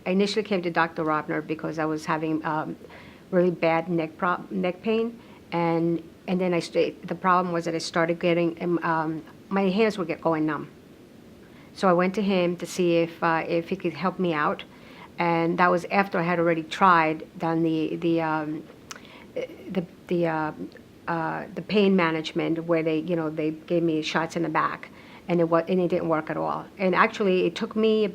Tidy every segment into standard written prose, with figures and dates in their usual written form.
I initially came to Dr. Rovner because I was having really bad neck pain, and then the problem was that I started getting my hands would get going numb. So I went to him to see if he could help me out, and that was after I had already done the pain management where they gave me shots in the back, and it didn't work at all. And actually, it took me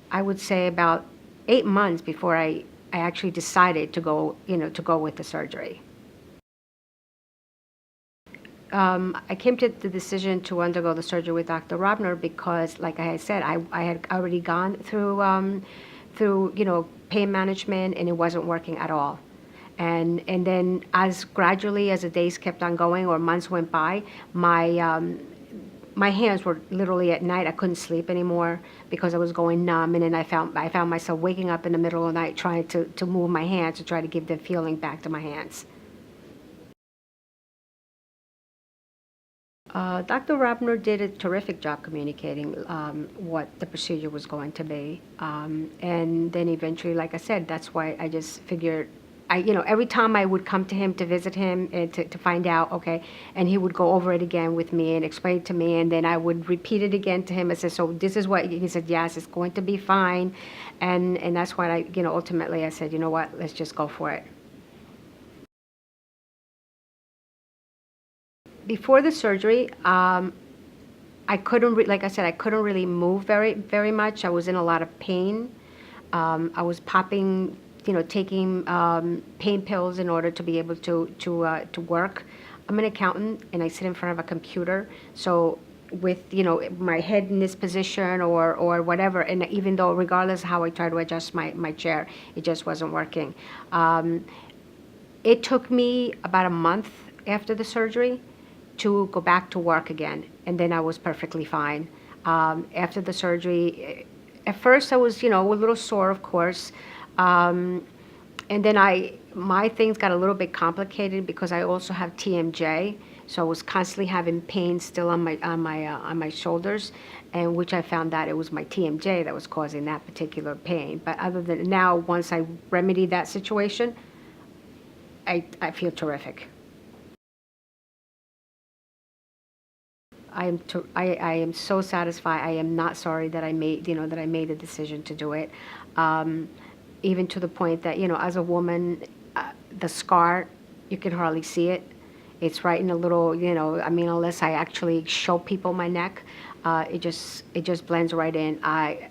I would say about 8 months before I actually decided to go with the surgery. I came to the decision to undergo the surgery with Dr. Rovner because, like I said, I had already gone through pain management, and it wasn't working at all. And then as gradually as the days kept on going or months went by, my hands were literally at night. I couldn't sleep anymore because I was going numb, and then I found myself waking up in the middle of the night trying to move my hands to try to give the feeling back to my hands. Dr. Rovner did a terrific job communicating what the procedure was going to be, and then eventually, like I said, that's why I just figured. Every time I would come to him to visit him and to find out, okay, and he would go over it again with me and explain it to me, and then I would repeat it again to him and say, so this is what, he said, yes, it's going to be fine, and that's why ultimately I said, you know what, let's just go for it. Before the surgery, I couldn't, like I said, I couldn't really move very much. I was in a lot of pain. I was popping, taking pain pills in order to be able to work. I'm an accountant, and I sit in front of a computer. So with my head in this position or whatever, and even though regardless of how I tried to adjust my chair, it just wasn't working. It took me about a month after the surgery to go back to work again, and then I was perfectly fine. After the surgery, at first I was, a little sore, of course, and then my things got a little bit complicated because I also have TMJ, so I was constantly having pain still on my shoulders, and which I found that it was my TMJ that was causing that particular pain. But other than now, once I remedied that situation, I feel terrific. I am so satisfied. I am not sorry that I made the decision to do it. Even to the point that, as a woman, the scar, you can hardly see it. It's right in a little, unless I actually show people my neck, it just blends right in. I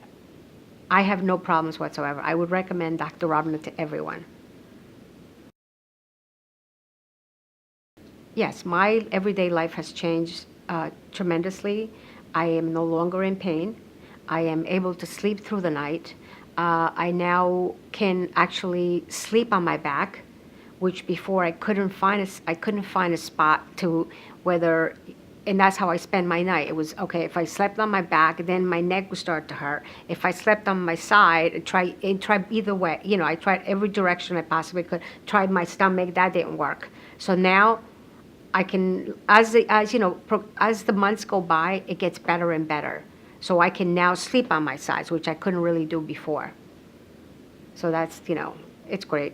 have no problems whatsoever. I would recommend Dr. Rovner to everyone. Yes, my everyday life has changed tremendously. I am no longer in pain. I am able to sleep through the night. I now can actually sleep on my back, which before I couldn't find a spot to whether, and that's how I spend my night. It was okay if I slept on my back, then my neck would start to hurt. If I slept on my side, I tried either way. I tried every direction I possibly could. Tried my stomach, that didn't work. So now I can, as the months go by, it gets better and better. So I can now sleep on my sides, which I couldn't really do before. So that's, it's great.